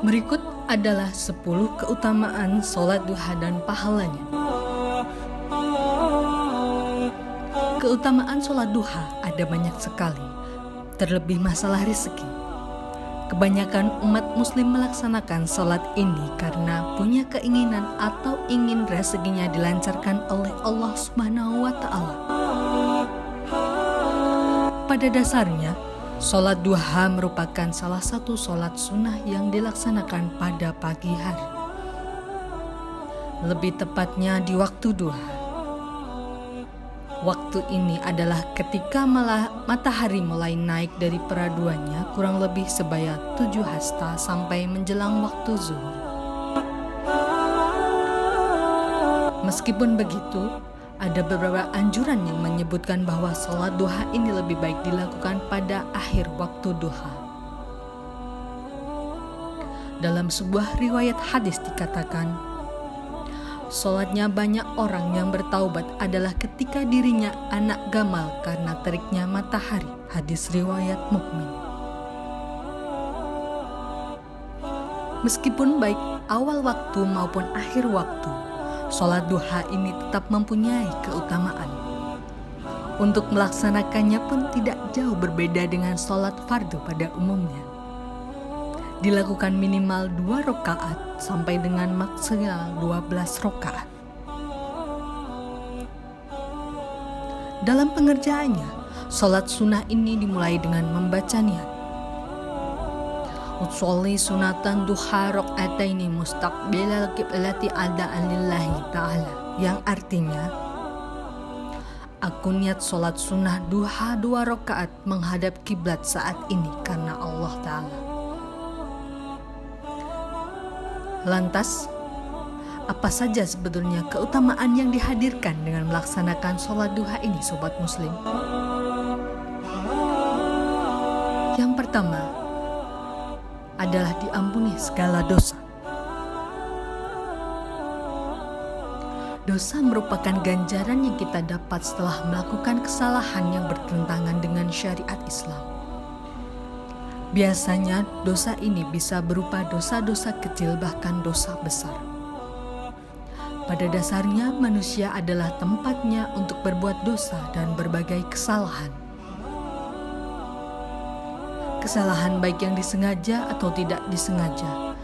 Berikut adalah 10 keutamaan sholat duha dan pahalanya. Keutamaan sholat duha ada banyak sekali, terlebih masalah rezeki. Kebanyakan umat muslim melaksanakan sholat ini karena punya keinginan atau ingin rezekinya dilancarkan oleh Allah Subhanahu wa Ta'ala. Pada dasarnya, sholat duha merupakan salah satu sholat sunnah yang dilaksanakan pada pagi hari. Lebih tepatnya di waktu duha. Waktu ini adalah ketika matahari mulai naik dari peraduannya kurang lebih sebaya 7 hasta sampai menjelang waktu zuhur. Meskipun begitu, ada beberapa anjuran yang menyebutkan bahwa sholat duha ini lebih baik dilakukan pada akhir waktu duha. Dalam sebuah riwayat hadis dikatakan, sholatnya banyak orang yang bertaubat adalah ketika dirinya anak gamal karena teriknya matahari. Hadis riwayat Mukmin. Meskipun baik awal waktu maupun akhir waktu, sholat duha ini tetap mempunyai keutamaan. Untuk melaksanakannya pun tidak jauh berbeda dengan sholat fardu pada umumnya. Dilakukan minimal 2 rakaat sampai dengan maksimal 12 rakaat. Dalam pengerjaannya, sholat sunnah ini dimulai dengan membaca niat. Utsholli sunatan duha raq'ataini mustaqbilal qiblati adaan lillahi ta'ala, yang artinya, aku niat sholat sunnah duha 2 rakaat menghadap kiblat saat ini karena Allah Ta'ala. Lantas, apa saja sebetulnya keutamaan yang dihadirkan dengan melaksanakan sholat duha ini, sobat muslim? Yang pertama adalah diampuni segala dosa. Dosa merupakan ganjaran yang kita dapat setelah melakukan kesalahan yang bertentangan dengan syariat Islam. Biasanya dosa ini bisa berupa dosa-dosa kecil bahkan dosa besar. Pada dasarnya manusia adalah tempatnya untuk berbuat dosa dan berbagai kesalahan. Kesalahan baik yang disengaja atau tidak disengaja.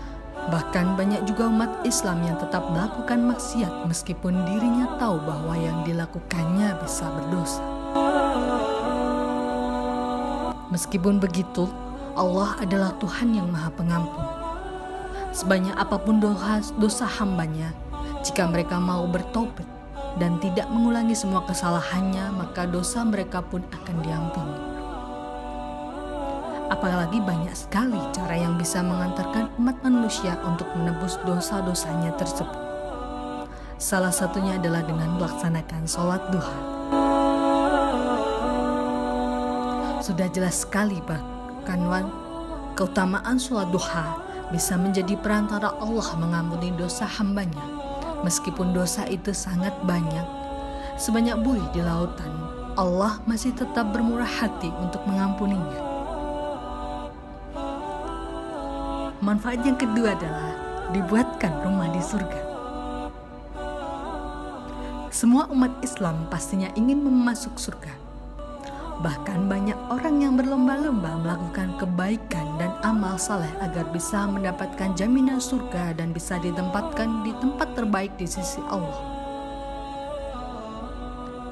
Bahkan banyak juga umat Islam yang tetap melakukan maksiat meskipun dirinya tahu bahwa yang dilakukannya bisa berdosa. Meskipun begitu, Allah adalah Tuhan yang Maha Pengampun. Sebanyak apapun dosa hambanya, jika mereka mau bertobat dan tidak mengulangi semua kesalahannya, maka dosa mereka pun akan diampuni. Apalagi banyak sekali cara yang bisa mengantarkan umat manusia untuk menebus dosa-dosanya tersebut. Salah satunya adalah dengan melaksanakan sholat duha. Sudah jelas sekali bahkan keutamaan sholat duha bisa menjadi perantara Allah mengampuni dosa hambanya. Meskipun dosa itu sangat banyak, sebanyak buih di lautan, Allah masih tetap bermurah hati untuk mengampuninya. Manfaat yang kedua adalah dibuatkan rumah di surga. Semua umat Islam pastinya ingin memasuk surga. Bahkan banyak orang yang berlomba-lomba melakukan kebaikan dan amal saleh agar bisa mendapatkan jaminan surga dan bisa ditempatkan di tempat terbaik di sisi Allah.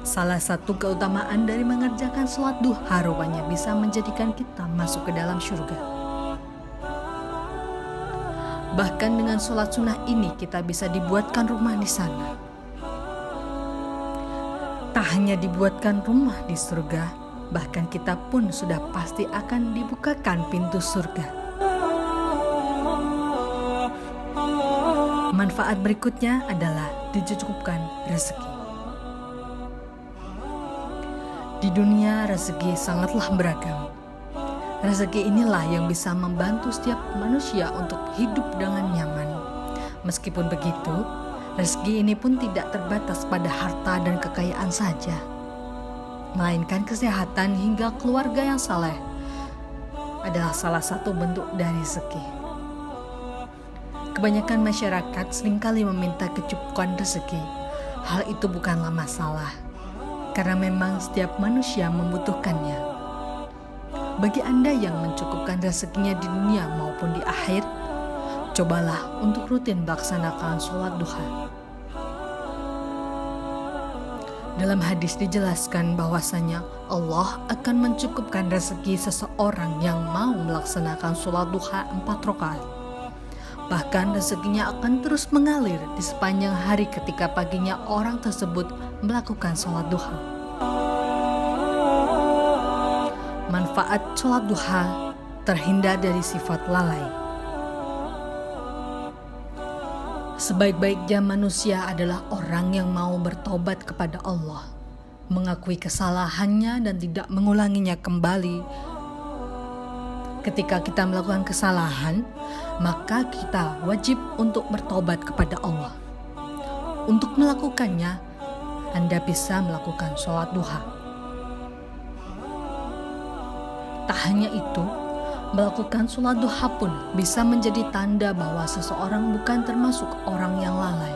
Salah satu keutamaan dari mengerjakan sholat duha rupanya bisa menjadikan kita masuk ke dalam surga. Bahkan dengan sholat sunnah ini kita bisa dibuatkan rumah di sana. Tak hanya dibuatkan rumah di surga, bahkan kita pun sudah pasti akan dibukakan pintu surga. Manfaat berikutnya adalah dicukupkan rezeki. Di dunia rezeki sangatlah beragam. Rezeki inilah yang bisa membantu setiap manusia untuk hidup dengan nyaman. Meskipun begitu, rezeki ini pun tidak terbatas pada harta dan kekayaan saja, melainkan kesehatan hingga keluarga yang saleh adalah salah satu bentuk dari rezeki. Kebanyakan masyarakat seringkali meminta kecukupan rezeki. Hal itu bukanlah masalah, karena memang setiap manusia membutuhkannya. Bagi Anda yang mencukupkan rezekinya di dunia maupun di akhir, cobalah untuk rutin melaksanakan sholat duha. Dalam hadis dijelaskan bahwasanya Allah akan mencukupkan rezeki seseorang yang mau melaksanakan sholat duha 4 rakaat. Bahkan rezekinya akan terus mengalir di sepanjang hari ketika paginya orang tersebut melakukan sholat duha. Manfaat sholat duha: terhindar dari sifat lalai. Sebaik-baiknya manusia adalah orang yang mau bertobat kepada Allah, mengakui kesalahannya dan tidak mengulanginya kembali. Ketika kita melakukan kesalahan, maka kita wajib untuk bertobat kepada Allah. Untuk melakukannya, Anda bisa melakukan sholat duha. Tak hanya itu, melakukan sholat duha pun bisa menjadi tanda bahwa seseorang bukan termasuk orang yang lalai.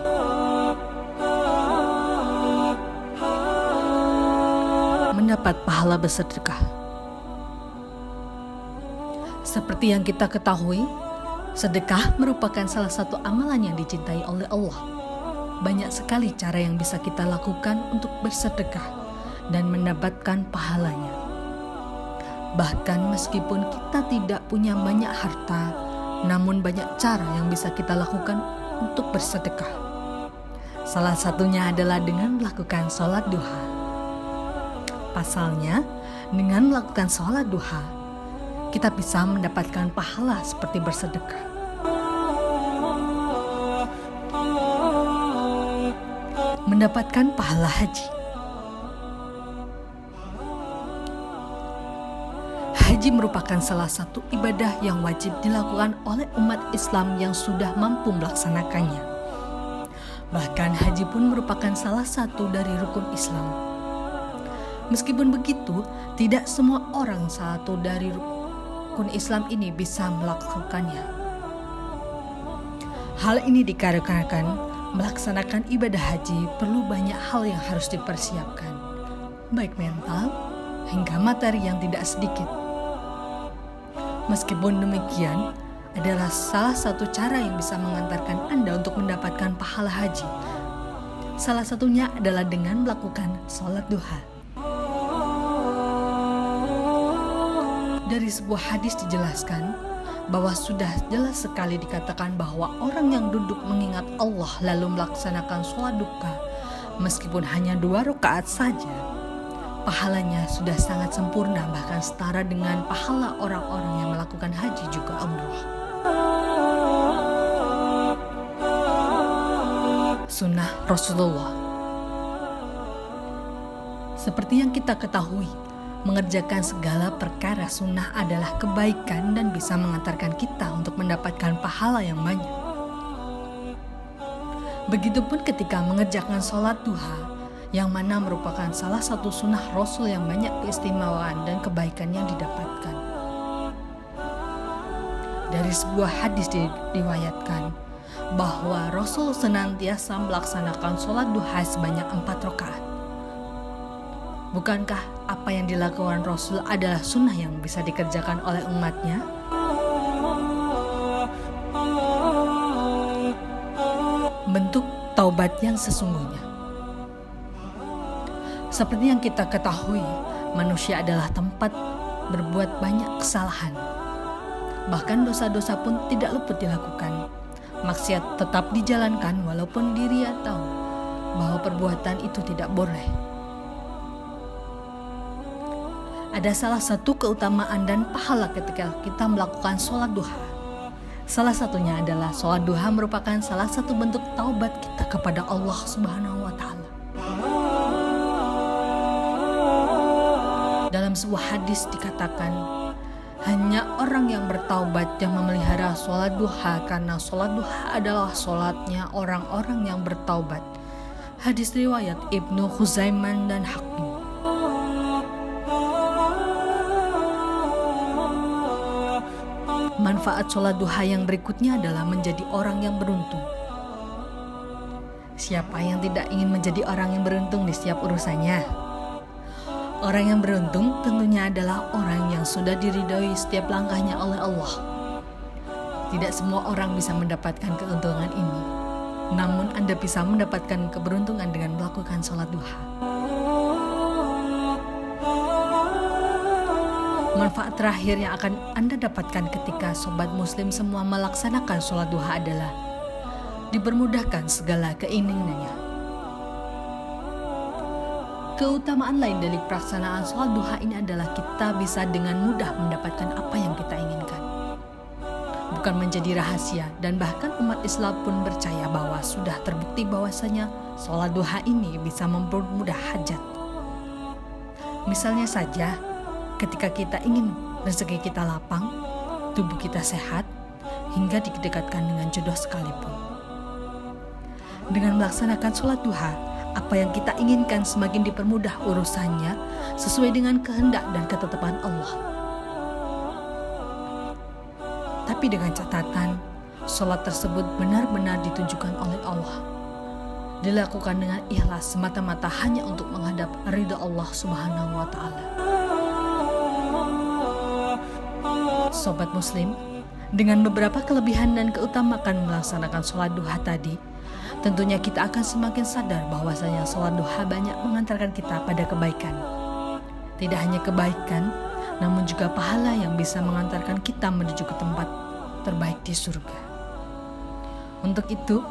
Mendapat pahala bersedekah. Seperti yang kita ketahui, sedekah merupakan salah satu amalan yang dicintai oleh Allah. Banyak sekali cara yang bisa kita lakukan untuk bersedekah dan mendapatkan pahalanya. Bahkan meskipun kita tidak punya banyak harta, namun banyak cara yang bisa kita lakukan untuk bersedekah. Salah satunya adalah dengan melakukan sholat duha. Pasalnya, dengan melakukan sholat duha, kita bisa mendapatkan pahala seperti bersedekah. Mendapatkan pahala haji. Haji merupakan salah satu ibadah yang wajib dilakukan oleh umat Islam yang sudah mampu melaksanakannya. Bahkan haji pun merupakan salah satu dari rukun Islam. Meskipun begitu, tidak semua orang satu dari rukun Islam ini bisa melakukannya. Hal ini dikarenakan melaksanakan ibadah haji perlu banyak hal yang harus dipersiapkan, baik mental hingga materi yang tidak sedikit. Meskipun demikian, adalah salah satu cara yang bisa mengantarkan Anda untuk mendapatkan pahala haji. Salah satunya adalah dengan melakukan sholat duha. Dari sebuah hadis dijelaskan bahwa sudah jelas sekali dikatakan bahwa orang yang duduk mengingat Allah lalu melaksanakan sholat duha, meskipun hanya 2 rakaat saja, pahalanya sudah sangat sempurna, bahkan setara dengan pahala orang-orang yang melakukan haji juga umrah. Sunnah Rasulullah. Seperti yang kita ketahui, mengerjakan segala perkara sunnah adalah kebaikan dan bisa mengantarkan kita untuk mendapatkan pahala yang banyak. Begitupun ketika mengerjakan sholat duha, yang mana merupakan salah satu sunnah Rasul yang banyak keistimewaan dan kebaikan yang didapatkan. Dari sebuah hadis diriwayatkan bahwa Rasul senantiasa melaksanakan sholat duha sebanyak 4 rakaat. Bukankah apa yang dilakukan Rasul adalah sunnah yang bisa dikerjakan oleh umatnya? Bentuk taubat yang sesungguhnya. Seperti yang kita ketahui, manusia adalah tempat berbuat banyak kesalahan. Bahkan dosa-dosa pun tidak luput dilakukan. Maksiat tetap dijalankan walaupun diri tahu bahwa perbuatan itu tidak boleh. Ada salah satu keutamaan dan pahala ketika kita melakukan sholat duha. Salah satunya adalah sholat duha merupakan salah satu bentuk taubat kita kepada Allah Subhanahu wa Ta'ala. Dalam sebuah hadis dikatakan, hanya orang yang bertaubat yang memelihara sholat duha, karena sholat duha adalah sholatnya orang-orang yang bertaubat. Hadis riwayat Ibnu Khuzaimah dan Hakim. Manfaat sholat duha yang berikutnya adalah menjadi orang yang beruntung. Siapa yang tidak ingin menjadi orang yang beruntung di setiap urusannya? Orang yang beruntung tentunya adalah orang yang sudah diridhoi setiap langkahnya oleh Allah. Tidak semua orang bisa mendapatkan keuntungan ini. Namun Anda bisa mendapatkan keberuntungan dengan melakukan sholat duha. Manfaat terakhir yang akan Anda dapatkan ketika sobat muslim semua melaksanakan sholat duha adalah dipermudahkan segala keinginannya. Keutamaan lain dari pelaksanaan sholat duha ini adalah kita bisa dengan mudah mendapatkan apa yang kita inginkan. Bukan menjadi rahasia, dan bahkan umat Islam pun percaya bahwa sudah terbukti bahwasanya sholat duha ini bisa mempermudah hajat. Misalnya saja, ketika kita ingin rezeki kita lapang, tubuh kita sehat, hingga didekatkan dengan jodoh sekalipun. Dengan melaksanakan sholat duha, apa yang kita inginkan semakin dipermudah urusannya sesuai dengan kehendak dan ketetapan Allah. Tapi dengan catatan, sholat tersebut benar-benar ditunjukkan oleh Allah. Dilakukan dengan ikhlas semata-mata hanya untuk menghadap ridha Allah Subhanahu wa Ta'ala. Sobat muslim, dengan beberapa kelebihan dan keutamaan melaksanakan sholat duha tadi, tentunya kita akan semakin sadar bahwasanya sholat duha banyak mengantarkan kita pada kebaikan. Tidak hanya kebaikan, namun juga pahala yang bisa mengantarkan kita menuju ke tempat terbaik di surga. Untuk itu,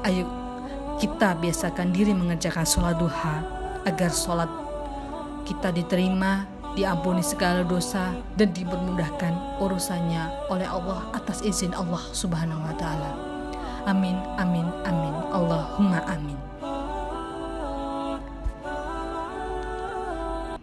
ayo kita biasakan diri mengerjakan sholat duha agar sholat kita diterima, diampuni segala dosa, dan dipermudahkan urusannya oleh Allah atas izin Allah Subhanahu wa Ta'ala. Amin, amin, amin.